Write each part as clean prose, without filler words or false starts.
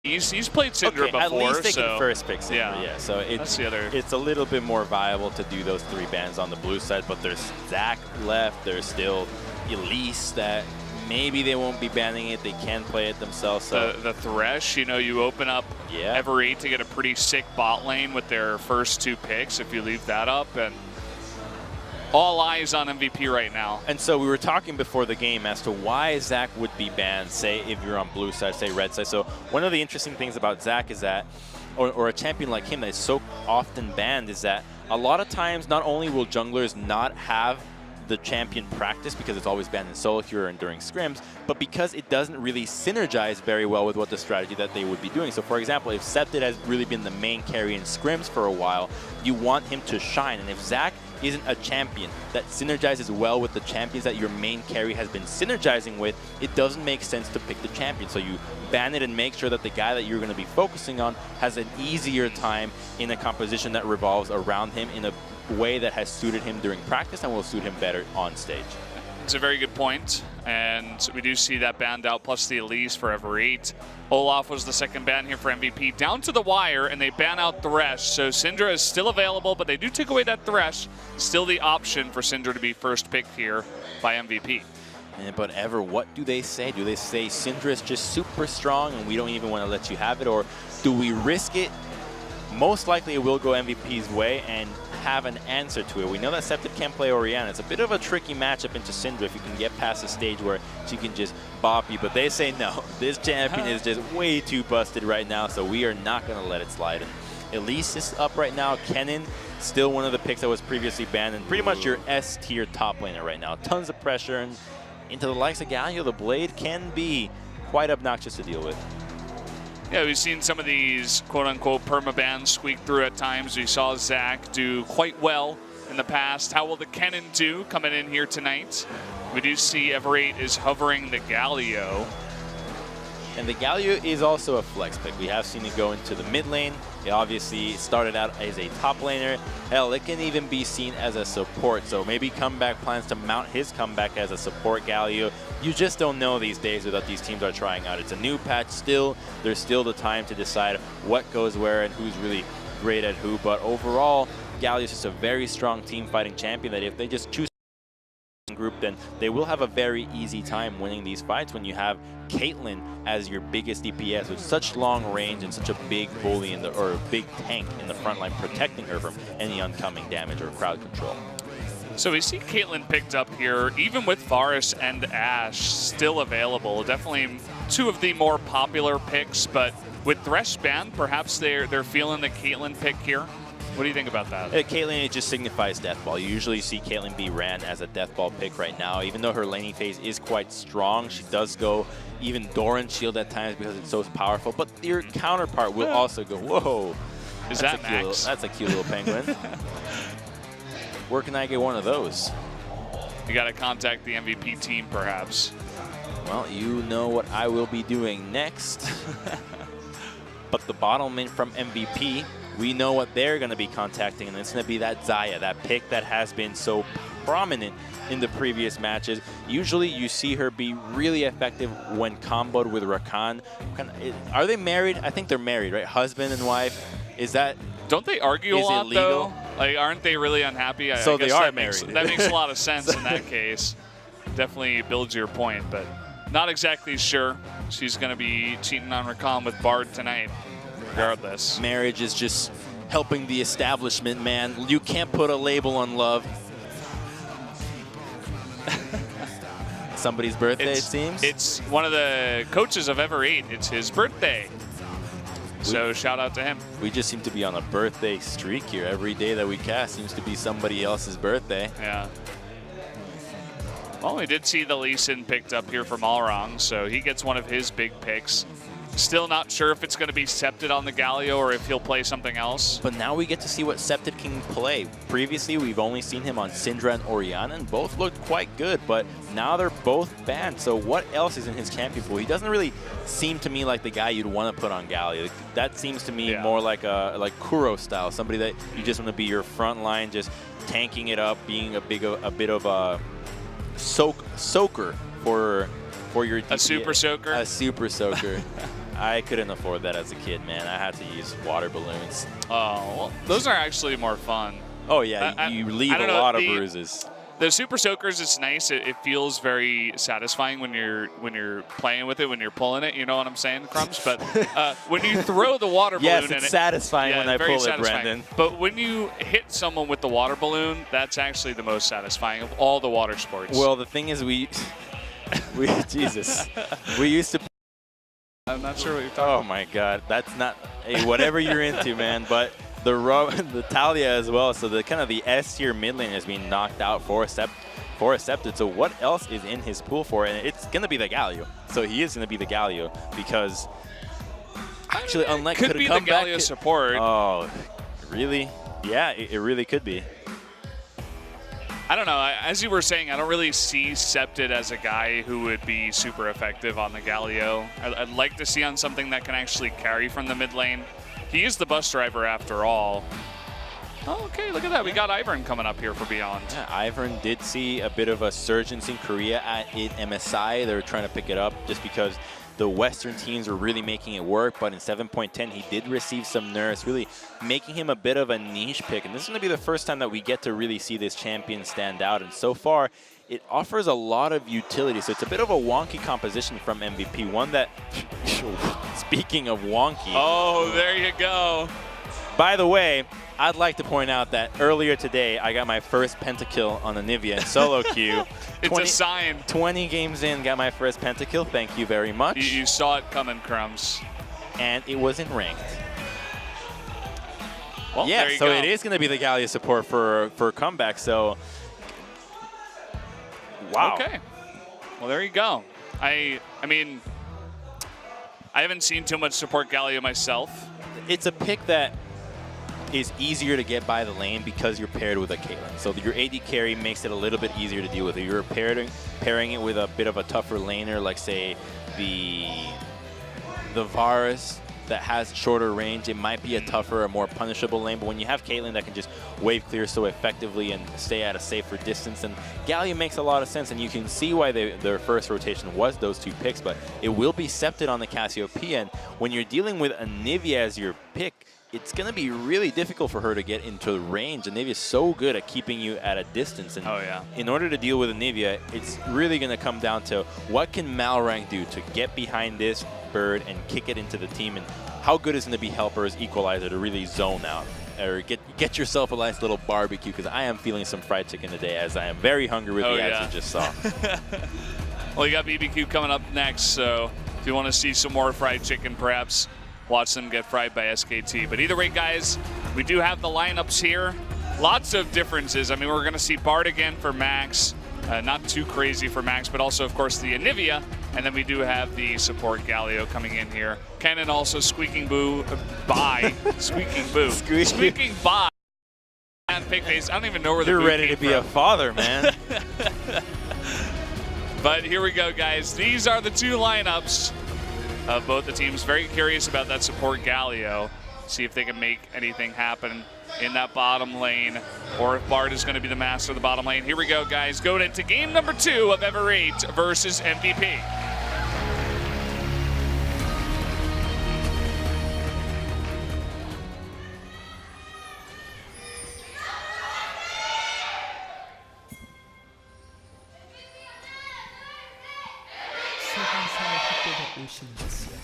He's played Syndra before, at least they so can first pick Syndra, yeah. So it's a little bit more viable to do those 3 bans on the blue side, but there's Zach left, there's still Elise that maybe they won't be banning it, they can play it themselves. So the Thresh, you know, you open up Ever8 to get a pretty sick bot lane with their first 2 picks if you leave that up, and all eyes on MVP right now. And so we were talking before the game as to why Zach would be banned, say if you're on blue side, say red side. So one of the interesting things about Zach is that, or a champion like him that is so often banned, is that a lot of times not only will junglers not have the champion practice because it's always banned in solo queue and during scrims, but because it doesn't really synergize very well with what the strategy that they would be doing. So for example, if Septed has really been the main carry in scrims for a while, you want him to shine. And if Zach isn't a champion that synergizes well with the champions that your main carry has been synergizing with, it doesn't make sense to pick the champion. So you ban it and make sure that the guy that you're going to be focusing on has an easier time in a composition that revolves around him in a way that has suited him during practice and will suit him better on stage. It's a very good point, and we do see that banned out, plus the Elise for Ever8. Olaf was the second ban here for MVP, down to the wire, and they ban out Thresh. So Syndra is still available, but they do take away that Thresh. Still the option for Syndra to be first picked here by MVP. But Ever, what do they say? Do they say Syndra is just super strong and we don't even want to let you have it, or do we risk it? Most likely it will go MVP's way and have an answer to it. We know that Septed can't play Orianna. It's a bit of a tricky matchup into Syndra if you can get past the stage where she can just bop you, but they say no. This champion is just way too busted right now, so we are not going to let it slide. And Elise is up right now. Kennen, still one of the picks that was previously banned, and pretty much your S-tier top laner right now. Tons of pressure, and into the likes of Galio, the Blade can be quite obnoxious to deal with. Yeah, we've seen some of these quote-unquote permabans squeak through at times. We saw Zach do quite well in the past. How will the Kennen do coming in here tonight? We do see Ever8 is hovering the Galio. And the Galio is also a flex pick. We have seen it go into the mid lane. It obviously started out as a top laner. Hell, it can even be seen as a support. So maybe Comeback plans to mount his comeback as a support Galio. You just don't know these days with what these teams are trying out. It's a new patch still. There's still the time to decide what goes where and who's really great at who. But overall, Galio is just a very strong team fighting champion that if they just choose group, then they will have a very easy time winning these fights when you have Caitlyn as your biggest DPS with such long range and such a big bully in the, or a big tank in the front line protecting her from any oncoming damage or crowd control. So we see Caitlyn picked up here, even with Varus and Ashe still available. Definitely 2 of the more popular picks, but with Thresh banned, perhaps they're feeling the Caitlyn pick here. What do you think about that? Caitlyn, it just signifies Deathball. You usually see Caitlyn be ran as a Deathball pick right now. Even though her laning phase is quite strong, she does go even Doran Shield at times because it's so powerful. But your counterpart will also go, whoa. Is that Max? That's a cute little penguin. Where can I get one of those? You got to contact the MVP team, perhaps. Well, you know what I will be doing next. But the bottom lane from MVP, we know what they're going to be contacting, and it's going to be that Xayah, that pick that has been so prominent in the previous matches. Usually you see her be really effective when comboed with Rakan. Are they married? I think they're married, right? Husband and wife. Is that... Don't they argue a lot, though? Like, aren't they really unhappy? So I guess they are that married. That makes a lot of sense in that case. Definitely builds your point, but not exactly sure she's going to be cheating on Rakan with Bard tonight, regardless. Marriage is just helping the establishment, man. You can't put a label on love. Somebody's birthday, it seems? It's one of the coaches of Ever8. It's his birthday. So shout out to him. We just seem to be on a birthday streak here. Every day that we cast seems to be somebody else's birthday. Yeah. Well, we did see the Lee Sin picked up here from Alrong, so he gets one of his big picks. Still not sure if it's going to be Septed on the Galio or if he'll play something else. But now we get to see what Septed can play. Previously, we've only seen him on Syndra and Orianna, and both looked quite good, but now they're both banned. So what else is in his champion pool? He doesn't really seem to me like the guy you'd want to put on Galio. That seems to me more like Kuro style, somebody that you just want to be your front line, just tanking it up, being a bit of a soaker for your DPS. A super soaker? A super soaker. I couldn't afford that as a kid, man. I had to use water balloons. Oh, well, those are actually more fun. Oh, yeah, you leave a lot of bruises. The Super Soakers, it's nice. It feels very satisfying when you're playing with it, when you're pulling it. You know what I'm saying, Crumbs? But when you throw the water balloon in it, it's satisfying when I pull it, Brendan. But when you hit someone with the water balloon, that's actually the most satisfying of all the water sports. Well, the thing is, Jesus, we used to. I'm not sure what you're talking about. Oh my God, that's not whatever you're into, man. But the Talia as well. So the kind of the S tier mid lane is being knocked out for accepted. So what else is in his pool for? And it's gonna be the Galio. So he is gonna be the Galio because actually, unlike could be the Galio support. Oh, really? Yeah, it really could be. I don't know. As you were saying, I don't really see Septed as a guy who would be super effective on the Galio. I'd like to see on something that can actually carry from the mid lane. He is the bus driver after all. Oh, okay, look at that. We got Ivern coming up here for Beyond. Yeah, Ivern did see a bit of a surge in Korea at MSI. They were trying to pick it up just because the Western teams were really making it work, but in 7.10, he did receive some nerfs, really making him a bit of a niche pick. And this is going to be the first time that we get to really see this champion stand out. And so far, it offers a lot of utility. So it's a bit of a wonky composition from MVP. One that, speaking of wonky. Oh, there you go. By the way, I'd like to point out that earlier today, I got my first pentakill on Anivia in solo queue. It's a sign. 20 games in, got my first pentakill. Thank you very much. You saw it coming, Crumbs. And it wasn't ranked. Well, yeah, there you so go. it is going to be the Gallia support for comeback. So, wow. Okay. Well, there you go. I mean, I haven't seen too much support Gallia myself. It's a pick that is easier to get by the lane because you're paired with a Caitlyn. So your AD carry makes it a little bit easier to deal with. If you're pairing it with a bit of a tougher laner, like say the Varus that has shorter range, it might be a tougher or more punishable lane. But when you have Caitlyn that can just wave clear so effectively and stay at a safer distance, and Gallia makes a lot of sense. And you can see why their first rotation was those two picks. But it will be Septed on the Cassiopeia. And when you're dealing with Anivia as your pick, it's going to be really difficult for her to get into the range. Anivia is so good at keeping you at a distance. And in order to deal with Anivia, it's really going to come down to what can Malrank do to get behind this bird and kick it into the team, and how good is going to be Helper's Equalizer to really zone out or get yourself a nice little barbecue, because I am feeling some fried chicken today as I am very hungry with the ads you just saw. Well, you got BBQ coming up next, so if you want to see some more fried chicken, perhaps watch them get fried by SKT. But either way, guys, we do have the lineups here. Lots of differences. I mean, we're going to see Bard again for Max. Not too crazy for Max, but also, of course, the Anivia. And then we do have the support Galio coming in here. Kennen also squeaking by. Squeaking by. And Pig Face. I don't even know where the You're boo ready came to be from. a father, man. But here we go, guys. These are the two lineups of both the teams. Very curious about that support Galio. See if they can make anything happen in that bottom lane, or if Bard is going to be the master of the bottom lane. Here we go, guys. Going into game number 2 of Ever8 versus MVP.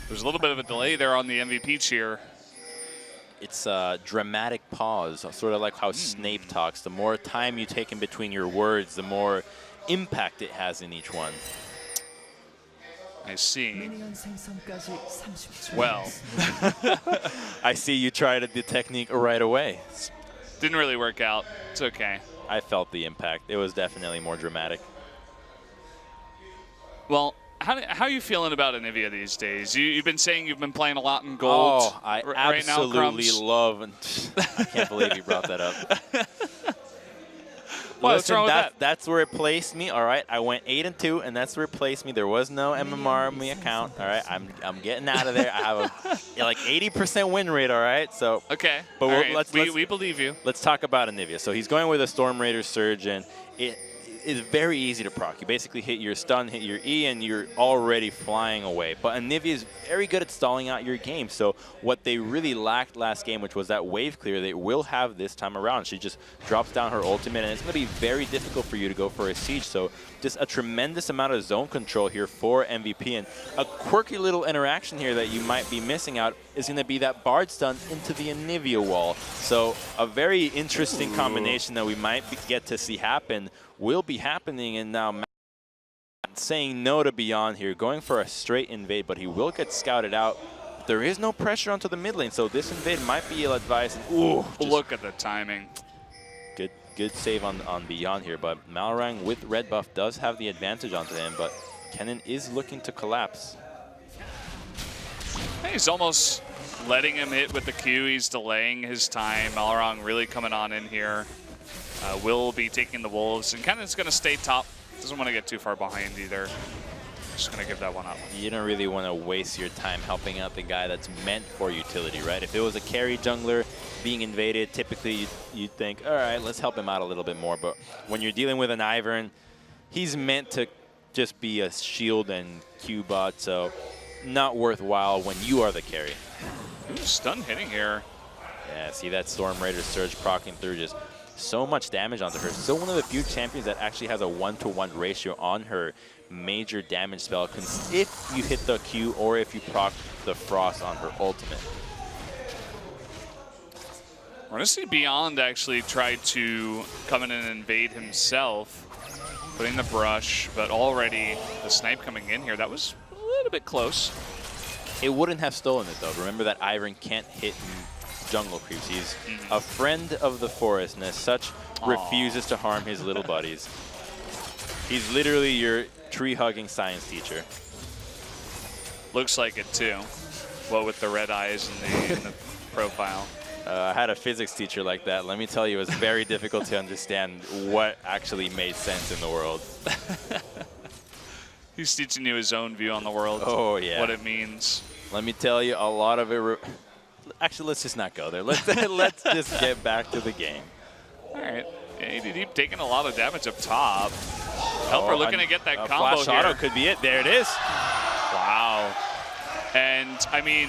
There's a little bit of a delay there on the MVP cheer. It's a dramatic pause, sort of like how Snape talks. The more time you take in between your words, the more impact it has in each one. I see. Well. I see you tried the technique right away. Didn't really work out. It's okay. I felt the impact. It was definitely more dramatic. Well, how are you feeling about Anivia these days? You've been saying you've been playing a lot in gold. Oh, I right now, absolutely love. I can't believe you brought that up. Well, Listen, what's wrong with that? That's where it placed me. All right, I went 8-2, and that's where it placed me. There was no MMR on my account. All right, I'm getting out of there. I have a like 80% win rate. All right, so okay. But right. we believe you. Let's talk about Anivia. So he's going with a Storm Raider Surge, and is very easy to proc. You basically hit your stun, hit your E, and you're already flying away. But Anivia is very good at stalling out your game. So what they really lacked last game, which was that wave clear, they will have this time around. She just drops down her ultimate, and it's going to be very difficult for you to go for a siege. So just a tremendous amount of zone control here for MVP. And a quirky little interaction here that you might be missing out is going to be that Bard stun into the Anivia wall. So a very interesting combination that we might get to see happen will be happening. And now Matt saying no to Beyond here, going for a straight invade, but he will get scouted out. There is no pressure onto the mid lane, so this invade might be ill-advised. Ooh, look at the timing. Good save on Beyond here, but Malrang with red buff does have the advantage onto him, but Kennen is looking to collapse. He's almost letting him hit with the Q. He's delaying his time. Malrang really coming on in here. Will be taking the Wolves, and Kennen's going to stay top. Doesn't want to get too far behind either. Just going to give that one up. You don't really want to waste your time helping out the guy that's meant for utility, right? If it was a carry jungler being invaded, typically you'd think, all right, let's help him out a little bit more. But when you're dealing with an Ivern, he's meant to just be a shield and Q bot, so not worthwhile when you are the carry. Ooh, stun hitting here. Yeah, see that Storm Raider surge proccing through, just so much damage onto her. Still one of the few champions that actually has a 1-to-1 ratio on her major damage spell if you hit the Q or if you proc the Frost on her ultimate. We're going to see Beyond actually try to come in and invade himself, putting the brush, but already the snipe coming in here. That was a little bit close. It wouldn't have stolen it, though. Remember that Ivern can't hit jungle creeps. He's a friend of the forest, and as such, refuses to harm his little buddies. He's literally your tree-hugging science teacher. Looks like it, too. What with the red eyes and the profile. I had a physics teacher like that. Let me tell you, it was very difficult to understand what actually made sense in the world. He's teaching you his own view on the world. Oh, yeah. What it means. Let me tell you, a lot of it... Actually, let's just not go there. Let's just get back to the game. All right. ADD taking a lot of damage up top. Helper looking to get that combo flash here. auto could be it. There it is. Wow. And, I mean,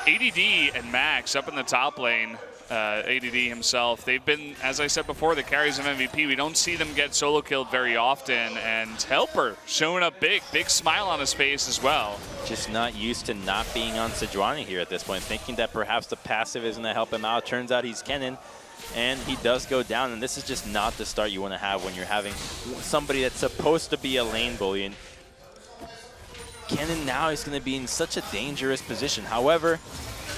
ADD and Max up in the top lane, ADD himself, they've been, as I said before, the carries of MVP. We don't see them get solo killed very often. And Helper showing up big smile on his face as well. Just not used to not being on Sejuani here at this point, thinking that perhaps the passive is going to help him out. Turns out he's Kennen, and he does go down. And this is just not the start you want to have when you're having somebody that's supposed to be a lane bully. And Kennen now is going to be in such a dangerous position. However,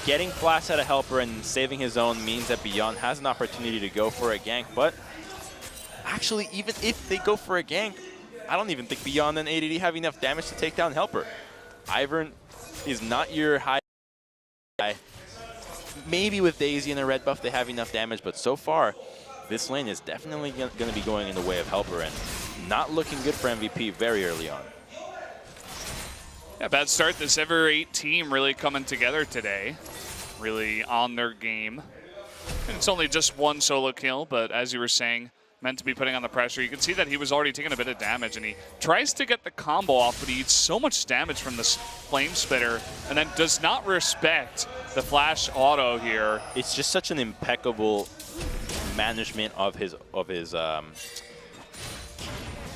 getting flash out of Helper and saving his own means that Beyond has an opportunity to go for a gank. But actually, even if they go for a gank, I don't even think Beyond and ADD have enough damage to take down Helper. Ivern is not your high guy. Maybe with Daisy and a red buff they have enough damage, but so far this lane is definitely going to be going in the way of Helper and not looking good for MVP very early on. Yeah, bad start. This Ever8 team really coming together today. Really on their game. And it's only just one solo kill, but as you were saying, meant to be putting on the pressure. You can see that he was already taking a bit of damage, and he tries to get the combo off, but he eats so much damage from this Flame Spitter, and then does not respect the flash auto here. It's just such an impeccable management of his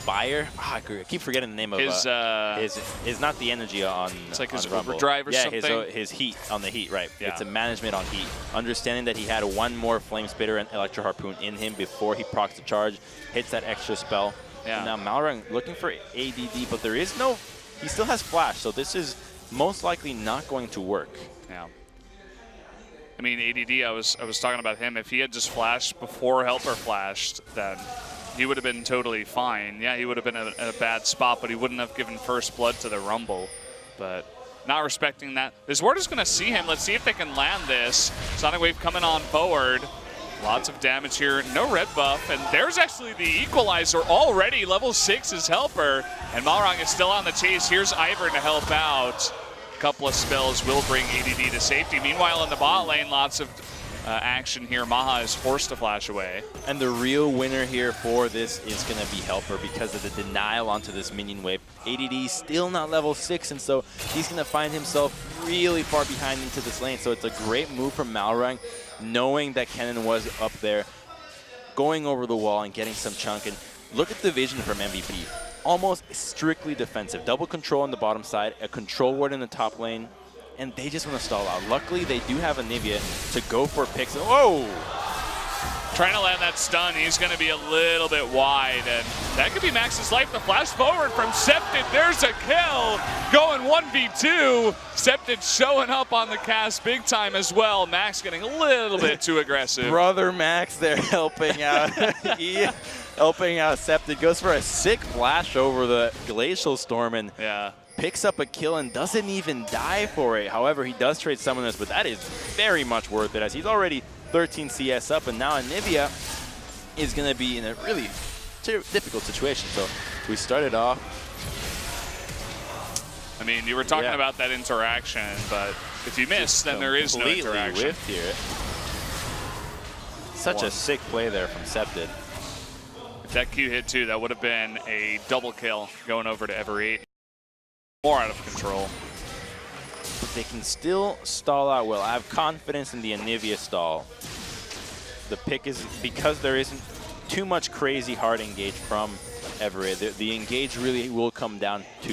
fire. I keep forgetting the name of his not the energy on. It's like his Rumble. overdrive or something. Yeah, his heat on the heat, right? Yeah. It's a management on heat. Understanding that he had one more Flame Spitter and Electro Harpoon in him before he procs the charge, hits that extra spell. Yeah. And now Malrang looking for ADD, but there is no. He still has flash, so this is most likely not going to work. Yeah. I mean, ADD. I was talking about him. If he had just flashed before Helper flashed, then he would have been totally fine. Yeah, he would have been in a bad spot, but he wouldn't have given first blood to the Rumble. But not respecting that. This ward is going to see him. Let's see if they can land this. Sonic Wave coming on forward. Lots of damage here. No red buff. And there's actually the equalizer already. Level 6 is Helper. And Malrang is still on the chase. Here's Ivern to help out. A couple of spells will bring ADD to safety. Meanwhile, in the bot lane, lots of action here. Maha is forced to flash away. And the real winner here for this is going to be Helper because of the denial onto this minion wave. ADD still not level 6, and so he's going to find himself really far behind into this lane. So it's a great move from Malrang, knowing that Kennen was up there, going over the wall and getting some chunk. And look at the vision from MVP. Almost strictly defensive. Double control on the bottom side, a control ward in the top lane, and they just want to stall out. Luckily, they do have Anivia to go for picks. Whoa! Trying to land that stun, he's going to be a little bit wide, and that could be Max's life. The flash forward from Septid, there's a kill, going 1v2. Septid showing up on the cast big time as well. Max getting a little bit too aggressive. Brother Max there helping out. Helping out Septid, goes for a sick flash over the Glacial Storm, and picks up a kill and doesn't even die for it. However, he does trade Summoners, but that is very much worth it, as he's already 13 CS up, and now Anivia is going to be in a really difficult situation. So we started off. I mean, you were talking about that interaction, but if you miss, then there is no interaction. Whiffed here. Such a sick play there from Septid. If that Q hit too, that would have been a double kill going over to Ever8. More out of control. But they can still stall out well. I have confidence in the Anivia stall. The pick is, because there isn't too much crazy hard engage from Ever8, the engage really will come down to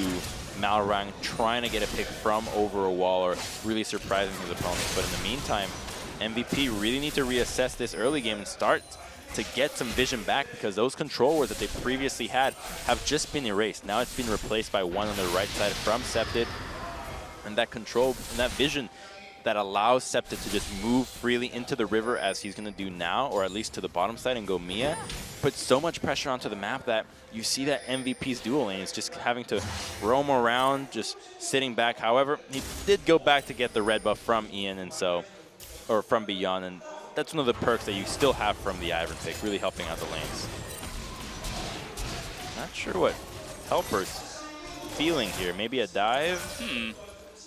Malrang trying to get a pick from over a wall or really surprising his opponents. But in the meantime, MVP really need to reassess this early game and start to get some vision back, because those control wards that they previously had have just been erased. Now it's been replaced by one on the right side from Septid. And that control and that vision that allows Septid to just move freely into the river as he's going to do now, or at least to the bottom side and go Mia, puts so much pressure onto the map that you see that MVP's dual lane is just having to roam around, just sitting back. However, he did go back to get the red buff from Ian, and so, or from Beyond, and that's one of the perks that you still have from the Ivern pick, really helping out the lanes. Not sure what Helper's feeling here. Maybe a dive?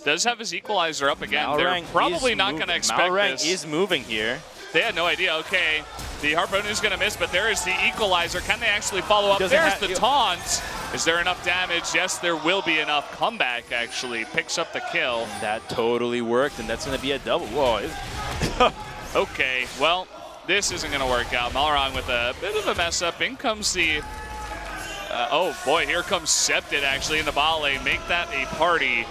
Does have his equalizer up again. They're probably not going to expect Malrang this. is moving here. They had no idea. Okay, the Harpoon is going to miss, but there is the equalizer. Can they actually follow up? There's the taunt. Is there enough damage? Yes, there will be enough. Comeback actually picks up the kill. And that totally worked, and that's going to be a double. Whoa. Okay, well, this isn't going to work out. Malrang with a bit of a mess up. In comes the... oh boy, here comes Septid actually in the bot lane. Make that a party.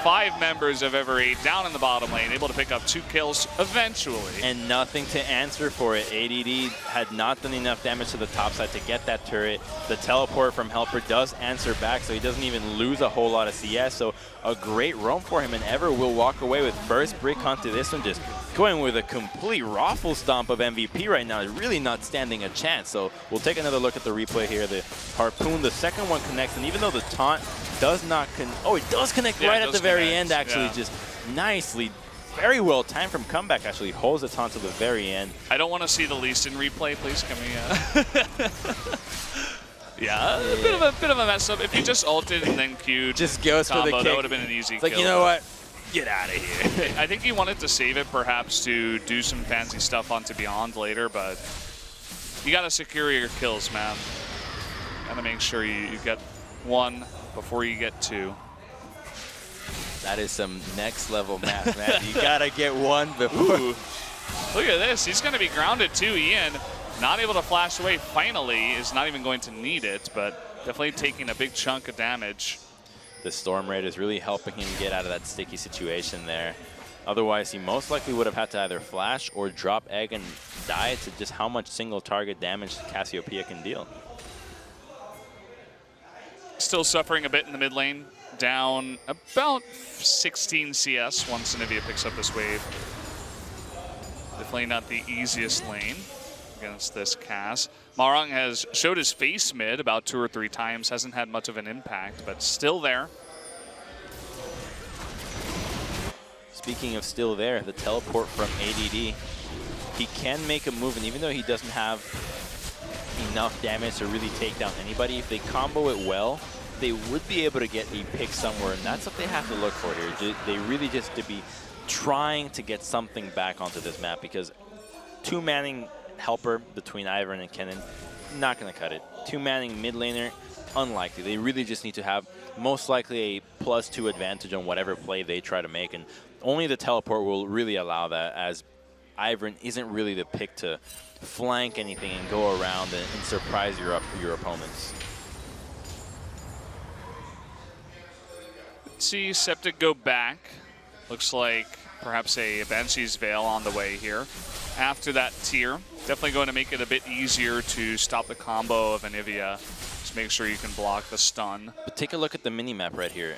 5 members of Ever8 down in the bottom lane, able to pick up 2 kills eventually. And nothing to answer for it. ADD had not done enough damage to the top side to get that turret. The teleport from Helper does answer back, so he doesn't even lose a whole lot of CS. So a great roam for him, and Ever will walk away with first brick onto this one, just going with a complete raffle stomp of MVP right now. Really not standing a chance. So we'll take another look at the replay here. The Harpoon, the second one connects, and even though the taunt does not it does connect right at the very end, actually. Just nicely, very well timed from Comeback, actually holds the taunt to the very end. I don't want to see the least in replay, please. Can we a bit of a mess up. If you just ulted and then Q'd just goes combo, for the kick. That would have been an easy kill. Like, you know what? Get out of here. I think he wanted to save it perhaps to do some fancy stuff onto Beyond later, but you got to secure your kills, man. Got to make sure you get 1 before you get 2. That is some next level math, man. You got to get 1 before. Ooh. Look at this. He's going to be grounded too. Ian, not able to flash away finally, is not even going to need it, but definitely taking a big chunk of damage. The Storm Raid is really helping him get out of that sticky situation there. Otherwise, he most likely would have had to either flash or drop egg and die to just how much single target damage Cassiopeia can deal. Still suffering a bit in the mid lane. Down about 16 CS once Anivia picks up this wave. Definitely not the easiest lane against this Cass. Malrang has showed his face mid about 2 or 3 times, hasn't had much of an impact, but still there. Speaking of still there, the teleport from ADD. He can make a move, and even though he doesn't have enough damage to really take down anybody, if they combo it well, they would be able to get a pick somewhere, and that's what they have to look for here. They really just to be trying to get something back onto this map, because two-manning helper between Ivern and Kennen, not going to cut it. Two-manning mid laner, unlikely. They really just need to have most likely a +2 advantage on whatever play they try to make, and only the teleport will really allow that, as Ivern isn't really the pick to flank anything and go around and surprise your opponents. Let's see Septic go back. Looks like perhaps a Banshee's Veil on the way here. After that tier, definitely going to make it a bit easier to stop the combo of Anivia. Just make sure you can block the stun. But take a look at the mini-map right here.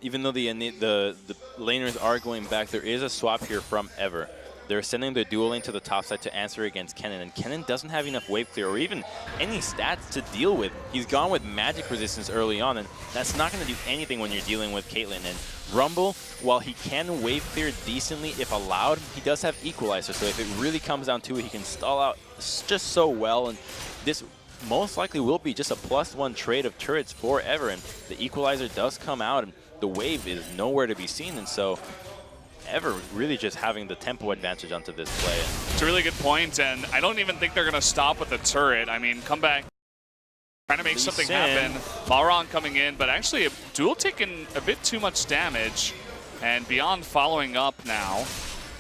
Even though the laners are going back, there is a swap here from Ever. They're sending the dual lane to the top side to answer against Kennen, and Kennen doesn't have enough wave clear or even any stats to deal with. He's gone with magic resistance early on, and that's not going to do anything when you're dealing with Caitlyn. And Rumble, while he can wave clear decently if allowed, he does have Equalizer, so if it really comes down to it, he can stall out just so well, and this most likely will be just a +1 trade of turrets for Ever, and the Equalizer does come out, and the wave is nowhere to be seen, and so Ever really just having the tempo advantage onto this play. It's a really good point, and I don't even think they're going to stop with the turret. I mean, come back, trying to make something happen. Malron coming in, but actually a duel taking a bit too much damage, and Beyond following up now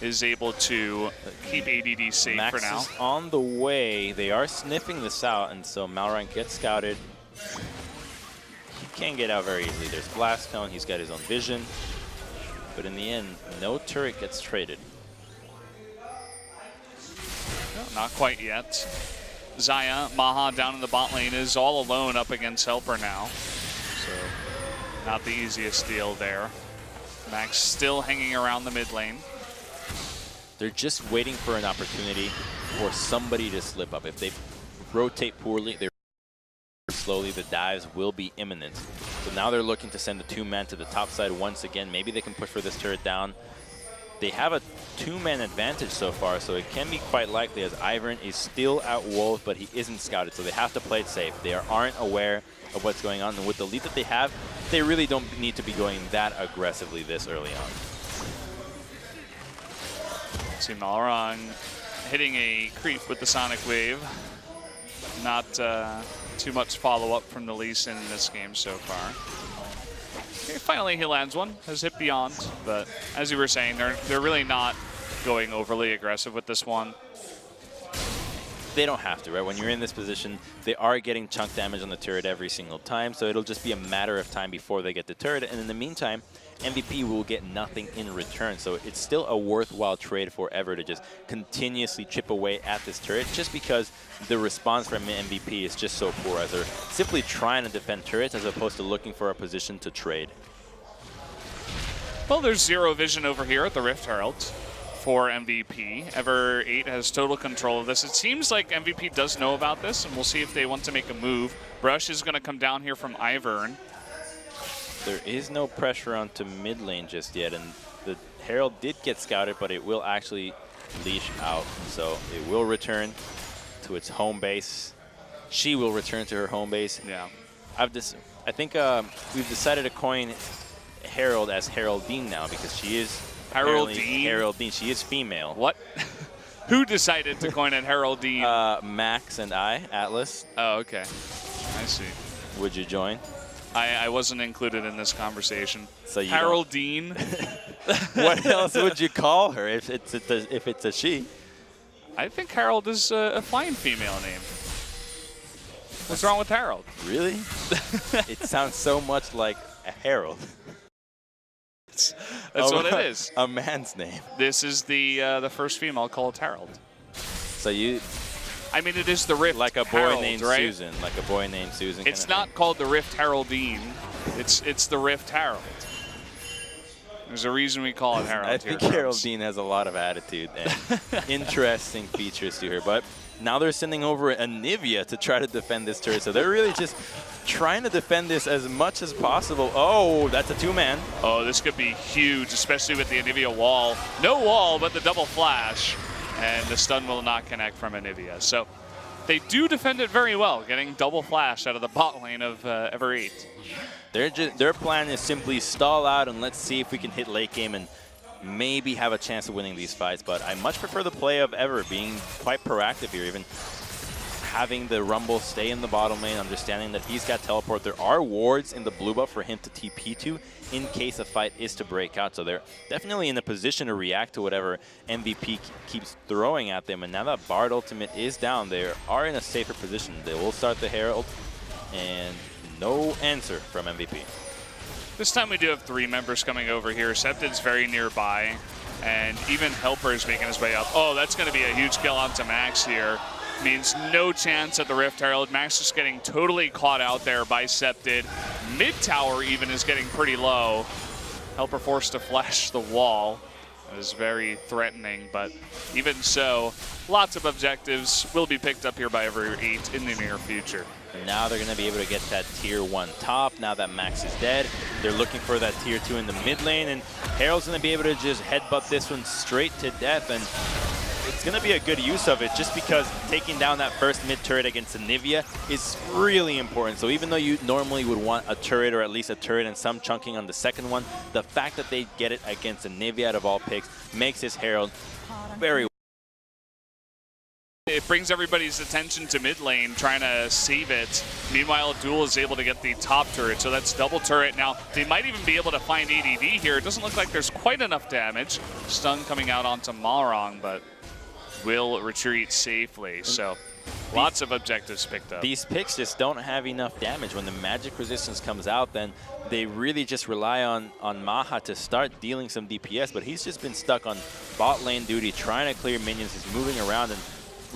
is able to keep ADD safe Max for now. Is on the way. They are sniffing this out, and so Malron gets scouted. He can't get out very easily. There's Blast Cone. He's got his own vision. But in the end, no turret gets traded. No, not quite yet. Zaya, Maha down in the bot lane is all alone up against Helper now. So not the easiest deal there. Max still hanging around the mid lane. They're just waiting for an opportunity for somebody to slip up. If they rotate poorly, they're slowly, the dives will be imminent. So now they're looking to send the two-man to the top side once again. Maybe they can push for this turret down. They have a two-man advantage so far, so it can be quite likely, as Ivern is still at Wolf, but he isn't scouted, so they have to play it safe. They aren't aware of what's going on, and with the lead that they have, they really don't need to be going that aggressively this early on. See Malron hitting a creep with the Sonic Wave. Not too much follow-up from the Lee Sin in this game so far. Okay, finally he lands one, has hit Beyond, but as you were saying, they're really not going overly aggressive with this one. They don't have to, right? When you're in this position, they are getting chunk damage on the turret every single time, so it'll just be a matter of time before they get the turret, and in the meantime, MVP will get nothing in return, so it's still a worthwhile trade for Ever to just continuously chip away at this turret, just because the response from MVP is just so poor, as they're simply trying to defend turrets as opposed to looking for a position to trade. Well, there's zero vision over here at the Rift Herald for MVP. Ever8 has total control of this. It seems like MVP does know about this, and we'll see if they want to make a move. Brush is going to come down here from Ivern. There is no pressure onto mid lane just yet, and the Herald did get scouted, but it will actually leash out, so it will return to its home base. She will return to her home base. Yeah. I think we've decided to coin Herald as Heraldine now, because she is Heraldine. Heraldine. She is female. What? Who decided to coin it Heraldine? Max and I, Atlas. Oh, okay. I see. Would you join? I wasn't included in this conversation. So you Heraldine. What else would you call her if it's a she? I think Harold is a fine female name. What's wrong with Harold? Really? It sounds so much like a herald. That's what it is. A man's name. This is the first female called Harold. So you... I mean, it is the Rift like a boy Herald, named right? Susan. Like a boy named Susan. It's not called the Rift Heraldine. It's the Rift Herald. There's a reason we call it Herald. I think Heraldine has a lot of attitude and interesting features to her. But now they're sending over Anivia to try to defend this turret. So they're really just trying to defend this as much as possible. Oh, that's a two-man. Oh, this could be huge, especially with the Anivia wall. No wall, but the double flash. And the stun will not connect from Anivia. So they do defend it very well, getting double flash out of the bot lane of Ever8. Their plan is simply stall out and let's see if we can hit late game and maybe have a chance of winning these fights. But I much prefer the play of Ever being quite proactive here, even having the Rumble stay in the bottom lane, understanding that he's got teleport. There are wards in the blue buff for him to TP to in case a fight is to break out. So they're definitely in a position to react to whatever MVP keeps throwing at them. And now that Bard ultimate is down, they are in a safer position. They will start the Herald, and no answer from MVP. This time we do have 3 members coming over here. Septid's very nearby, and even Helper is making his way up. Oh, that's going to be a huge kill onto Max here. Means no chance at the Rift Herald. Max is getting totally caught out there by Septid. Mid tower even is getting pretty low. Helper forced to flash the wall. It was very threatening, but even so, lots of objectives will be picked up here by Ever8 in the near future. And now they're going to be able to get that tier 1 top. Now that Max is dead, they're looking for that tier 2 in the mid lane, and Herald's going to be able to just headbutt this one straight to death. And it's going to be a good use of it just because taking down that first mid turret against Anivia is really important. So even though you normally would want a turret or at least a turret and some chunking on the second one, the fact that they get it against Anivia out of all picks makes this Herald very. It brings everybody's attention to mid lane, trying to save it. Meanwhile, Duel is able to get the top turret, so that's double turret. Now, they might even be able to find ADD here. It doesn't look like there's quite enough damage. Stun coming out onto Malrong, but will retreat safely. So lots of objectives picked up. These picks just don't have enough damage. When the magic resistance comes out, then they really just rely on Maha to start dealing some DPS, but he's just been stuck on bot lane duty, trying to clear minions. He's moving around, and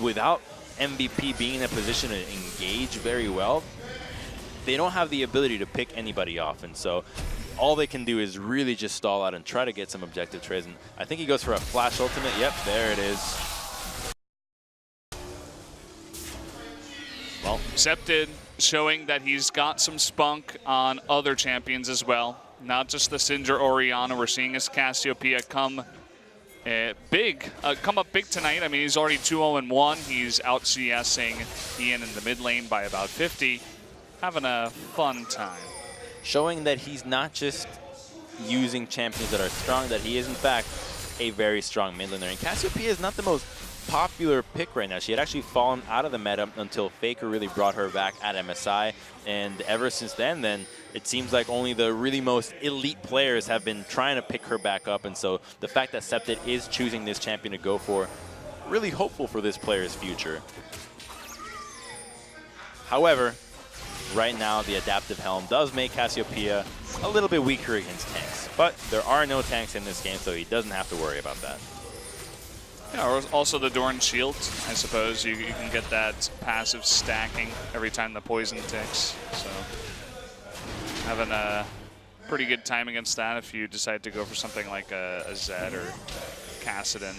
without MVP being in a position to engage very well, they don't have the ability to pick anybody off. And so all they can do is really just stall out and try to get some objective trades. And I think he goes for a flash ultimate. Yep, there it is. Well, Septid showing that he's got some spunk on other champions as well. Not just the Syndra Orianna. We're seeing his Cassiopeia come up big tonight. I mean, he's already 2-0-1. He's out CSing Ian in the mid lane by about 50. Having a fun time. Showing that he's not just using champions that are strong, that he is in fact a very strong mid laner. And Cassiopeia is not the most popular pick right now. She had actually fallen out of the meta until Faker really brought her back at MSI, and ever since then it seems like only the really most elite players have been trying to pick her back up. And so the fact that Septid is choosing this champion to go for, really hopeful for this player's future. However, right now the adaptive helm does make Cassiopeia a little bit weaker against tanks, but there are no tanks in this game, so he doesn't have to worry about that. Yeah, or also the Dorn Shield, I suppose. You can get that passive stacking every time the poison ticks. So having a pretty good time against that if you decide to go for something like a Zed or Kassadin.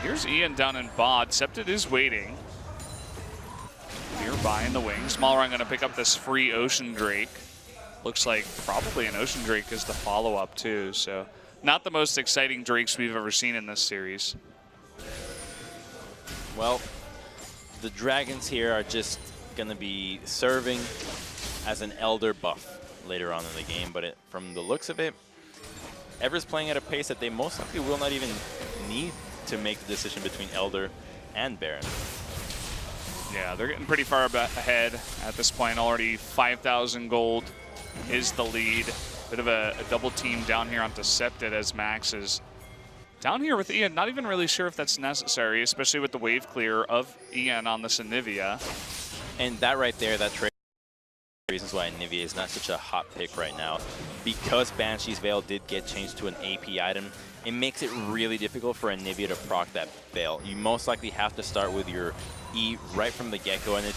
Here's Ian down in bot. Septid is waiting. Nearby in the wings. Malrong going to pick up this free Ocean Drake. Looks like probably an Ocean Drake is the follow-up too. So not the most exciting Drakes we've ever seen in this series. Well, the Dragons here are just going to be serving as an Elder buff later on in the game, but from the looks of it, Ever's playing at a pace that they most likely will not even need to make the decision between Elder and Baron. Yeah, they're getting pretty far ahead at this point. Already 5,000 gold is the lead. Bit of a double team down here onto Septid as Max is down here with Ian. Not even really sure if that's necessary, especially with the wave clear of Ian on this Anivia. And that right there, that trade reasons why Anivia is not such a hot pick right now. Because Banshee's Veil did get changed to an AP item, it makes it really difficult for Anivia to proc that Veil. You most likely have to start with your E right from the get-go, and it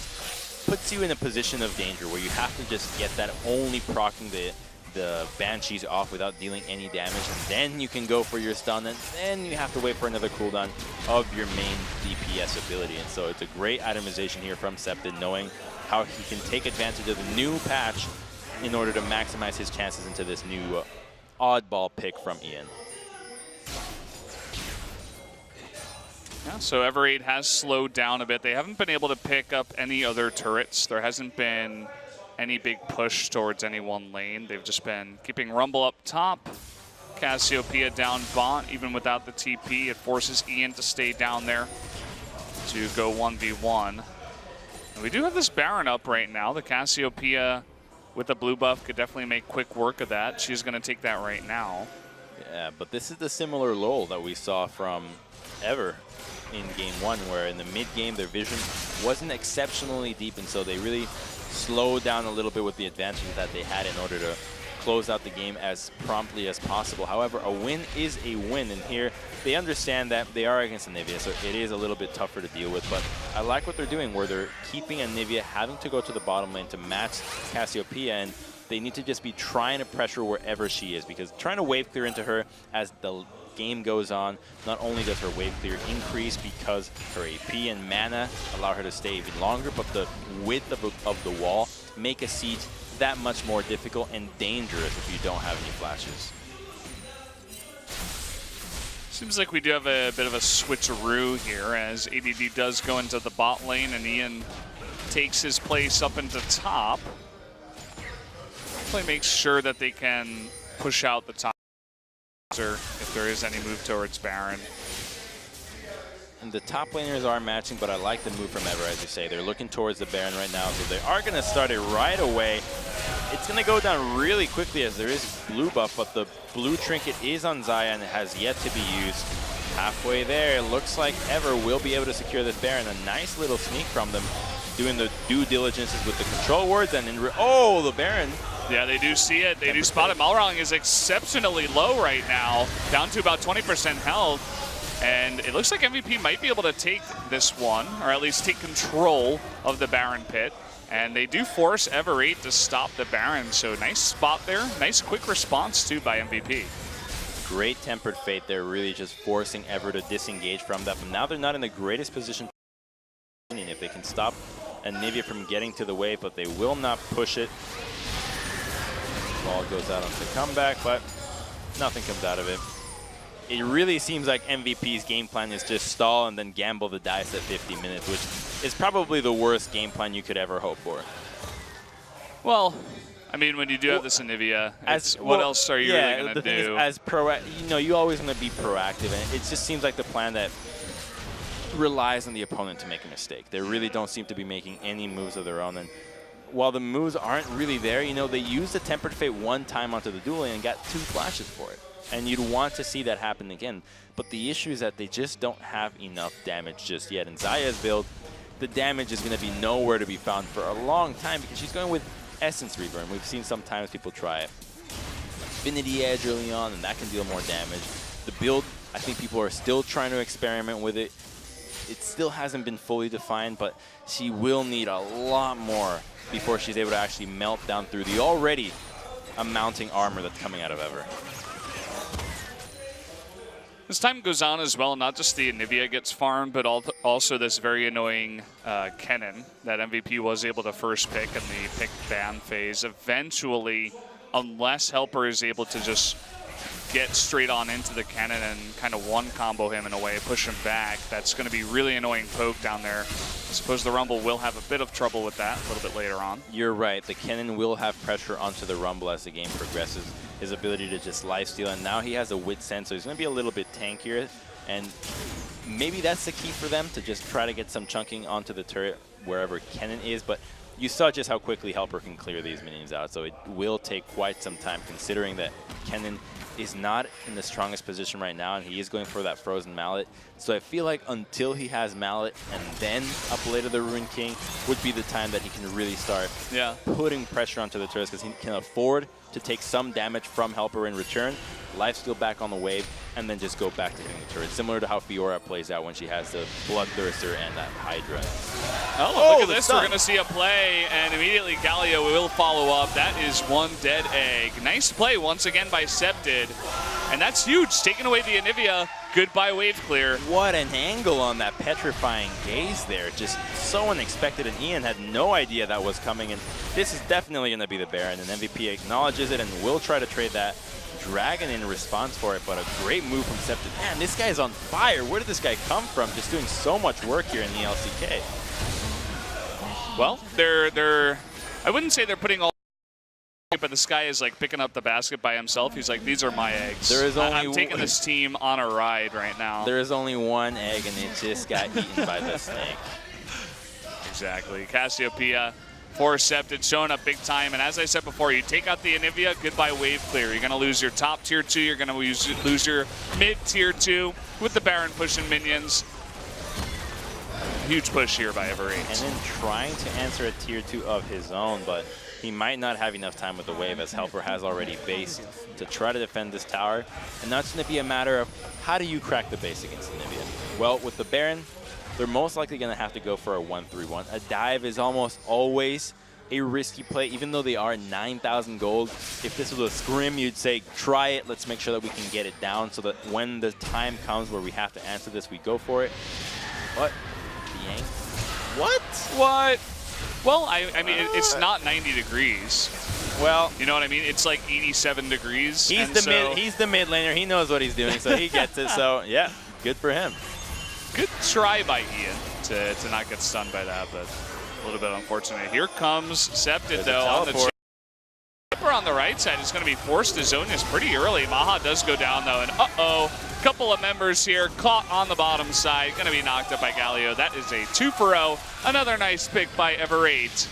puts you in a position of danger where you have to just get that only proccing the Banshees off without dealing any damage, and then you can go for your stun, and then you have to wait for another cooldown of your main DPS ability. And so it's a great itemization here from Septid, knowing how he can take advantage of the new patch in order to maximize his chances into this new oddball pick from Ian. Yeah, so Ever8 has slowed down a bit. They haven't been able to pick up any other turrets. There hasn't been any big push towards any one lane. They've just been keeping Rumble up top, Cassiopeia down bot, even without the TP. It forces Ian to stay down there to go 1v1. And we do have this Baron up right now. The Cassiopeia with the blue buff could definitely make quick work of that. She's going to take that right now. Yeah, but this is the similar lull that we saw from Ever in game 1, where in the mid game their vision wasn't exceptionally deep, and so they really slowed down a little bit with the advantages that they had in order to close out the game as promptly as possible. However, a win is a win, and here they understand that they are against Anivia, so it is a little bit tougher to deal with. But I like what they're doing, where they're keeping Anivia having to go to the bottom lane to match Cassiopeia, and they need to just be trying to pressure wherever she is, because trying to wave clear into her as the game goes on, not only does her wave clear increase because her AP and mana allow her to stay even longer, but the width of the wall make a siege that much more difficult and dangerous if you don't have any flashes. Seems like we do have a bit of a switcheroo here, as ADD does go into the bot lane and Ian takes his place up into top. Play makes sure that they can push out the top if there is any move towards Baron. And the top laners are matching, but I like the move from Ever, as you say. They're looking towards the Baron right now, so they are going to start it right away. It's going to go down really quickly as there is blue buff, but the blue trinket is on Xayah and it has yet to be used. Halfway there, it looks like Ever will be able to secure this Baron. A nice little sneak from them, doing the due diligences with the control wards, and oh, the Baron. Yeah, they do see it. They do spot it. Malrang is exceptionally low right now, down to about 20% health. And it looks like MVP might be able to take this one, or at least take control of the Baron pit. And they do force Ever8 to stop the Baron. So nice spot there. Nice quick response, too, by MVP. Great Tempered Fate. They're really just forcing Ever to disengage from that. But now they're not in the greatest position if they can stop Anivia from getting to the wave, but they will not push it. Ball goes out on the comeback, but nothing comes out of it. It really seems like MVP's game plan is just stall and then gamble the dice at 50 minutes, which is probably the worst game plan you could ever hope for. Well, I mean, when you do have this Anivia, what else are you really going to do? You always want to be proactive, and it just seems like the plan that relies on the opponent to make a mistake. They really don't seem to be making any moves of their own. And while the moves aren't really there, they used the Tempered Fate one time onto the dual lane and got 2 flashes for it. And you'd want to see that happen again. But the issue is that they just don't have enough damage just yet. In Xayah's build, the damage is going to be nowhere to be found for a long time because she's going with Essence Reburn. We've seen sometimes people try it. Affinity Edge early on, and that can deal more damage. The build, I think people are still trying to experiment with it. It still hasn't been fully defined, but she will need a lot more before she's able to actually melt down through the already mounting armor that's coming out of Ever. As time goes on as well, not just the Anivia gets farmed, but also this very annoying Kennen that MVP was able to first pick in the pick ban phase. Eventually, unless Helper is able to just get straight on into the Kennen and kind of one-combo him in a way, push him back, that's going to be really annoying poke down there. I suppose the Rumble will have a bit of trouble with that a little bit later on. You're right. The Kennen will have pressure onto the Rumble as the game progresses. His ability to just lifesteal, and now he has a Wit Sense, so he's going to be a little bit tankier, and maybe that's the key for them, to just try to get some chunking onto the turret wherever Kennen is, but you saw just how quickly Helper can clear these minions out, so it will take quite some time, considering that Kennen is not in the strongest position right now, and he is going for that Frozen Mallet. So I feel like until he has Mallet and then up later the Ruined King would be the time that he can really start putting pressure onto the turrets, because he can afford to take some damage from Helper in return, lifesteal back on the wave, and then just go back to hitting the turret. Similar to how Fiora plays out when she has the Bloodthirster and that Hydra. Oh, look at this. We're going to see a play, and immediately Galio will follow up. That is one dead egg. Nice play once again by Septid, and that's huge. Taking away the Anivia. Goodbye wave clear. What an angle on that petrifying gaze there. Just so unexpected, and Ian had no idea that was coming. And this is definitely going to be the Baron, and MVP acknowledges it and will try to trade that Dragon in response for it. But a great move from Septid. Man, this guy is on fire. Where did this guy come from? Just doing so much work here in the LCK. Well, I wouldn't say they're putting all But this guy is like picking up the basket by himself. He's like, these are my eggs. There is only I'm taking this team on a ride right now. There is only one egg, and it just got eaten by the snake. Exactly. Cassiopeia for Septed showing up big time. And as I said before, you take out the Anivia, goodbye wave clear. You're going to lose your top tier 2. You're going to lose your mid tier 2 with the Baron pushing minions. Huge push here by Ever8. And then trying to answer a tier 2 of his own, but he might not have enough time with the wave, as Helper has already based to try to defend this tower. And that's going to be a matter of how do you crack the base against Anivia? Well, with the Baron, they're most likely going to have to go for a 1-3-1. A dive is almost always a risky play, even though they are 9,000 gold. If this was a scrim, you'd say, try it. Let's make sure that we can get it down so that when the time comes where we have to answer this, we go for it. But the yank. What? Well, I mean, it's not 90 degrees. Well, you know what I mean? It's like 87 degrees. He's the mid laner. He knows what he's doing, so he gets it. So, yeah, good for him. Good try by Ian to not get stunned by that, but a little bit unfortunate. Here comes Septed, though, on the Chipper on the right side is going to be forced to zone this pretty early. Maha does go down, though, and uh-oh. Couple of members here caught on the bottom side. Going to be knocked up by Galio. That is a 2-for-0. Another nice pick by Ever8.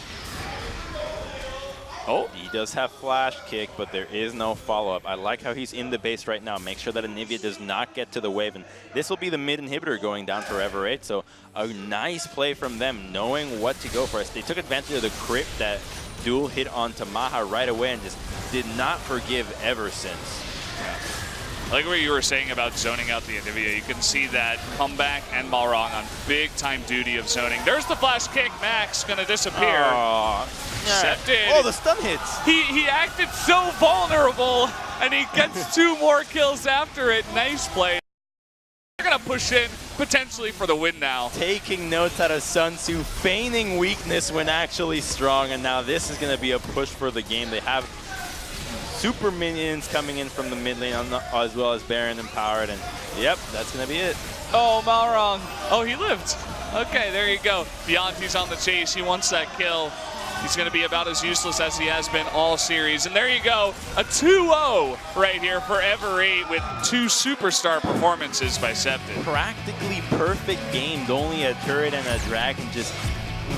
Oh, he does have flash kick, but there is no follow-up. I like how he's in the base right now. Make sure that Anivia does not get to the wave, and this will be the mid inhibitor going down for Ever8. So a nice play from them, knowing what to go for. They took advantage of the crit that duel hit onto Maha right away and just did not forgive ever since. Yeah. I like what you were saying about zoning out the Anivia. You can see that Comeback and Malrong on big-time duty of zoning. There's the flash kick. Max going to disappear. Septed. Oh, the stun hits. He acted so vulnerable, and he gets 2 more kills after it. Nice play. They're going to push in, potentially for the win now. Taking notes out of Sun Tzu, feigning weakness when actually strong, and now this is going to be a push for the game. They have super minions coming in from the mid lane as well as Baron empowered, and yep, that's going to be it. Oh, Malrong. Oh, he lived. Okay, there you go. Beyonce's on the chase. He wants that kill. He's going to be about as useless as he has been all series. And there you go, a 2-0 right here for Ever8 with 2 superstar performances by Septed. Practically perfect game. Only a turret and a dragon. Just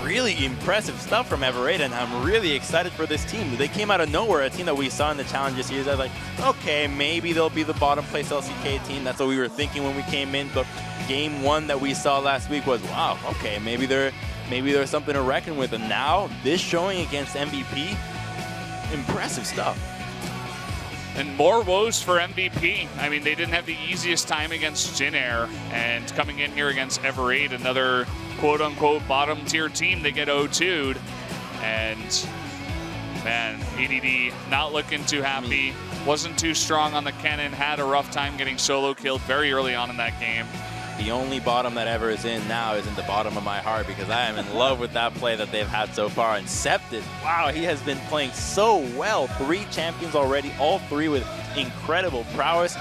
really impressive stuff from Ever8, and I'm really excited for this team. They came out of nowhere, a team that we saw in the Challenger Series. I was like, okay, maybe they'll be the bottom place LCK team. That's what we were thinking when we came in. But game 1 that we saw last week was, wow, okay, maybe there's something to reckon with. And now this showing against MVP, impressive stuff. And more woes for MVP. I mean, they didn't have the easiest time against Jin Air, and coming in here against Ever8, another quote-unquote bottom-tier team, they get 0-2'd. And, man, ADD not looking too happy. Wasn't too strong on the cannon, had a rough time getting solo killed very early on in that game. The only bottom that Ever is in now is in the bottom of my heart, because I am in love with that play that they've had so far. And Septed, wow, he has been playing so well. 3 champions already, all 3 with incredible prowess.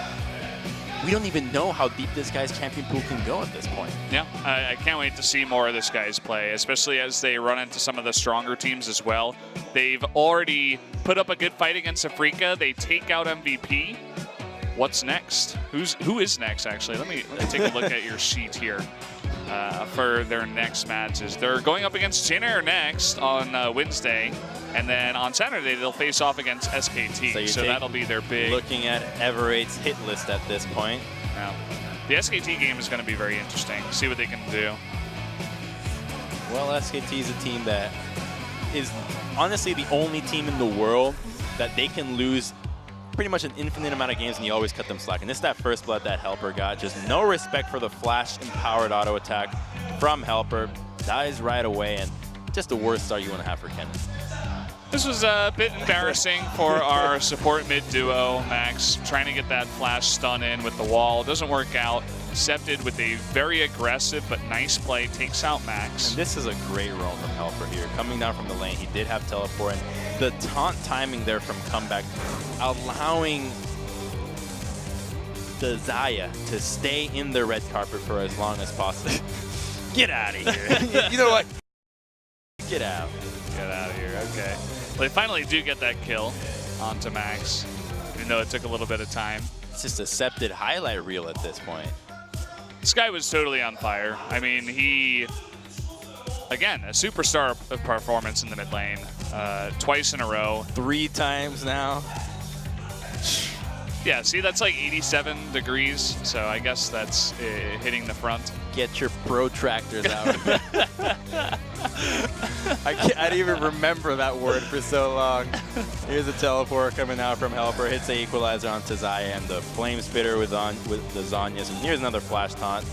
We don't even know how deep this guy's champion pool can go at this point. Yeah, I can't wait to see more of this guy's play, especially as they run into some of the stronger teams as well. They've already put up a good fight against Afrika. They take out MVP. What's next? Who is next, actually? Let me take a look at your sheet here for their next matches. They're going up against Jin Air next on Wednesday, and then on Saturday they'll face off against SKT. So that'll be their big... Looking at Ever8's hit list at this point. Yeah. The SKT game is going to be very interesting. See what they can do. Well, SKT is a team that is honestly the only team in the world that they can lose pretty much an infinite amount of games and you always cut them slack. And this is that first blood that Helper got. Just no respect for the flash-empowered auto attack from Helper. Dies right away, and just the worst start you want to have for Kennen. This was a bit embarrassing for our support mid duo, Max, trying to get that flash stun in with the wall. Doesn't work out. Septed with a very aggressive but nice play, takes out Max. And this is a great roam from Helper here. Coming down from the lane, he did have teleport, and the taunt timing there from Comeback, allowing the Xayah to stay in the red carpet for as long as possible. Get out of here. You know what? Get out. Get out of here, okay. Well, they finally do get that kill. onto Max, even though it took a little bit of time. It's just a Septed highlight reel at this point. This guy was totally on fire. I mean, he, again, a superstar of performance in the mid lane, twice in a row. 3 times now. Yeah, see, that's like 87 degrees, so I guess that's hitting the front. Get your protractors out. I didn't even remember that word for so long. Here's a teleport coming out from Helper, hits the equalizer onto Zaya and the Flame Spitter with the Zhonya's. And here's another flash taunt.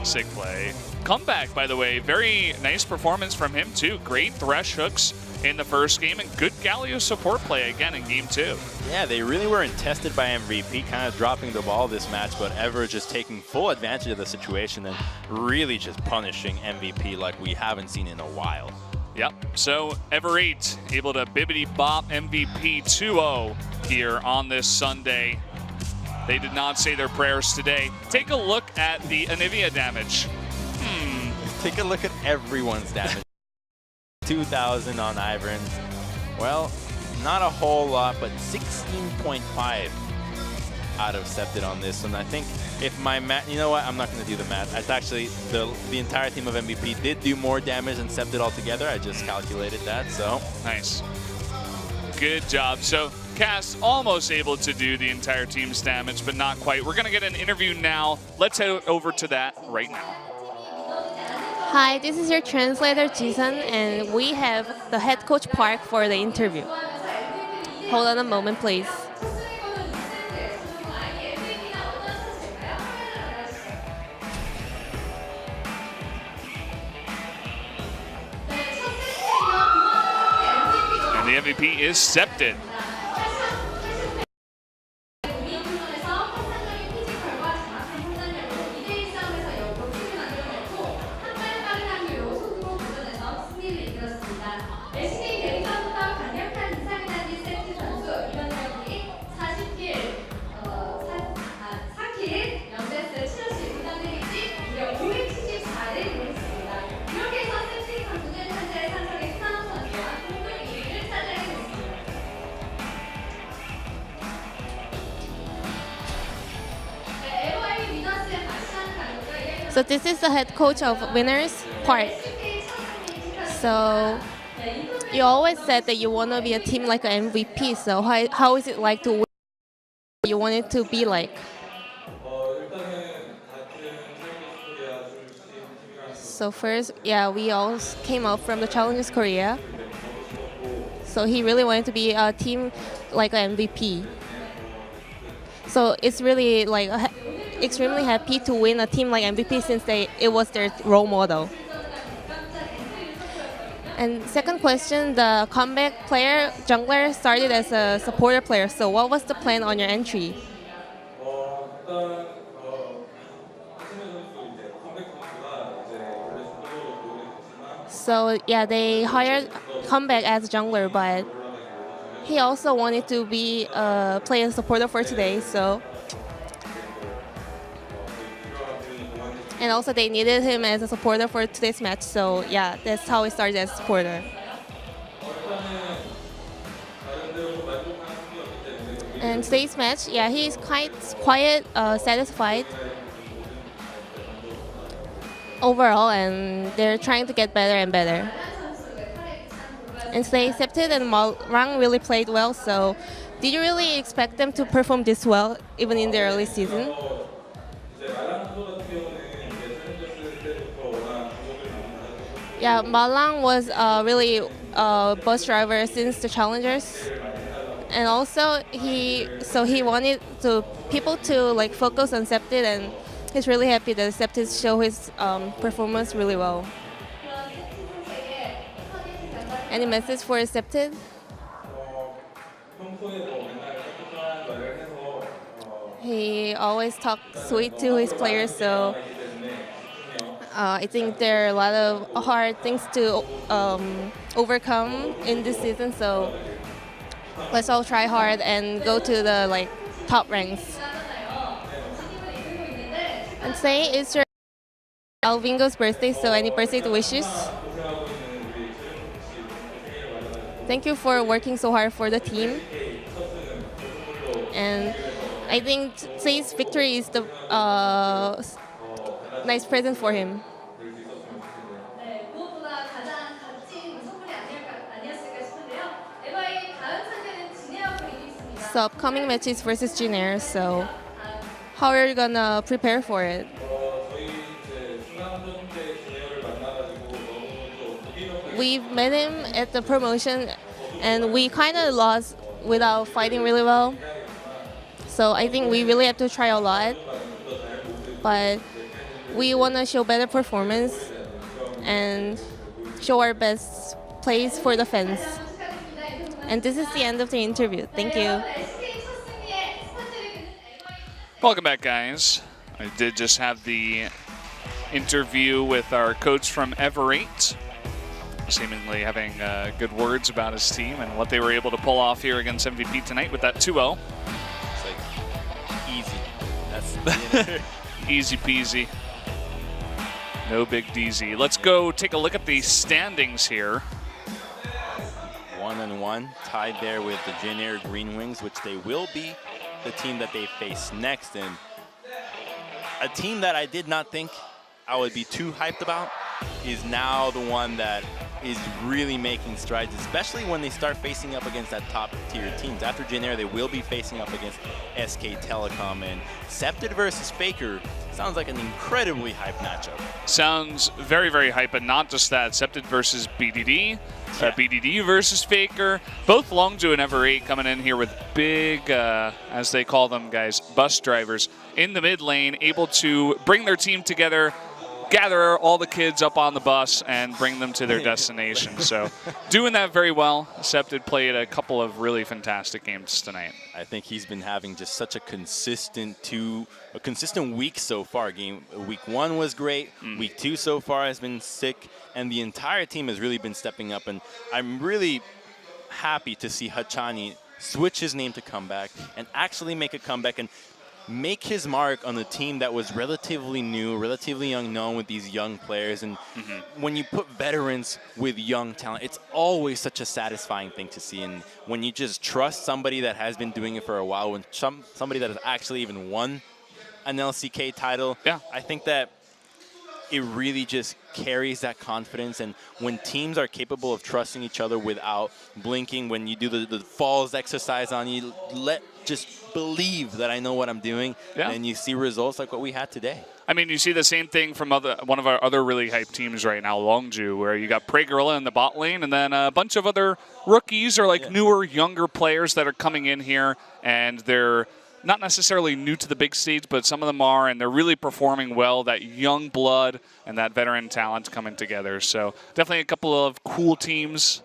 Sick play. Comeback, by the way, very nice performance from him too. Great Thresh hooks in the first game and good Galio support play again in game 2. Yeah, they really weren't tested by MVP, kind of dropping the ball this match, but Ever just taking full advantage of the situation and really just punishing MVP like we haven't seen in a while. Yep, so Ever8 able to bibbity-bop MVP 2-0 here on this Sunday. They did not say their prayers today. Take a look at the Anivia damage. Take a look at everyone's damage. 2,000 on Ivern. Well, not a whole lot, but 16.5 out of Septed on this one. I think if my math, you know what, I'm not going to do the math. It's actually, the entire team of MVP did do more damage than Septed altogether. I just calculated that, so. Nice. Good job. So Cass almost able to do the entire team's damage, but not quite. We're going to get an interview now. Let's head over to that right now. Hi, this is your translator, Jisun, and we have the head coach Park for the interview. Hold on a moment, please. And the MVP is Septed. So this is the head coach of Winners, Park. So you always said that you want to be a team like an MVP. So how is it like to win? You want it to be like? So first, yeah, we all came up from the Challengers Korea. So he really wanted to be a team like an MVP. So it's really like extremely happy to win a team like MVP since it was their role model. And second question, the comeback player, jungler, started as a supporter player. So what was the plan on your entry? So yeah, they hired comeback as jungler, but he also wanted to be play as supporter for today. So. And also they needed him as a supporter for today's match. So yeah, that's how he started as a supporter. And today's match, yeah, he's quite quiet, satisfied overall, and they're trying to get better and better. And today, Septed and Rang really played well. So did you really expect them to perform this well, even in the early season? Yeah, Malang was really a bus driver since the Challengers, and also he wanted people to like focus on Septed, and he's really happy that Septed show his performance really well. Any message for Septed? He always talks sweet to his players, so. I think there are a lot of hard things to overcome in this season, so let's all try hard and go to the top ranks. And today is your Alvingo's birthday, so any birthday wishes? Thank you for working so hard for the team. And I think today's victory is the nice present for him. 네, 무엇보다 가장 값진 선물이 아니었을까 싶은데요. 에버의 다음 상대는 진에어 그리고 있습니다. So upcoming match is versus Jinair. So how are you gonna prepare for it? We've met him at the promotion, and we kind of lost without fighting really well. So I think we really have to try a lot, but we want to show better performance and show our best plays for the fans. And this is the end of the interview. Thank you. Welcome back, guys. I did just have the interview with our coach from Ever8, seemingly having good words about his team and what they were able to pull off here against MVP tonight with that 2-0. It's like easy. That's Easy peasy. No big DZ. Let's go take a look at the standings here. 1-1, tied there with the Jinair Green Wings, which they will be the team that they face next. And a team that I did not think I would be too hyped about is now the one that is really making strides, especially when they start facing up against that top-tier teams. After Jinair, they will be facing up against SK Telecom, and Scepted versus Faker sounds like an incredibly hype matchup. Sounds very, very hype, but not just that. Scepted versus BDD, BDD versus Faker. Both Longju and Ever8 coming in here with big, as they call them, guys, bus drivers in the mid lane, able to bring their team together, gather all the kids up on the bus and bring them to their destination. So doing that very well. Scepted played a couple of really fantastic games tonight. I think he's been having just such a consistent week so far. Week 1 was great. Week 2 so far has been sick, and the entire team has really been stepping up. And I'm really happy to see Hachani switch his name to Comeback and actually make a comeback and make his mark on a team that was relatively new, relatively unknown with these young players. And when you put veterans with young talent, it's always such a satisfying thing to see. And when you just trust somebody that has been doing it for a while, when somebody that has actually even won an LCK title, I think that it really just carries that confidence. And when teams are capable of trusting each other without blinking, when you do the falls exercise on you, just believe that I know what I'm doing, and you see results like what we had today. I mean, you see the same thing from one of our other really hyped teams right now, Longju, where you got Prey Gorilla in the bot lane, and then a bunch of other rookies or like newer, younger players that are coming in here, and they're not necessarily new to the big stage, but some of them are, and they're really performing well. That young blood and that veteran talent coming together. So definitely a couple of cool teams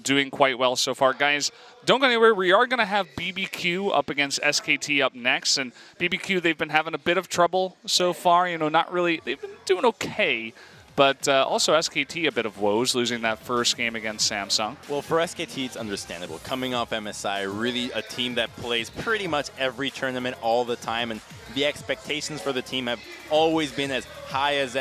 doing quite well so far. Guys, don't go anywhere. We are going to have BBQ up against SKT up next. And BBQ, they've been having a bit of trouble so far. You know, not really. They've been doing okay. But also SKT a bit of woes, losing that first game against Samsung. Well, for SKT, it's understandable. Coming off MSI, really a team that plays pretty much every tournament all the time. And the expectations for the team have always been as high as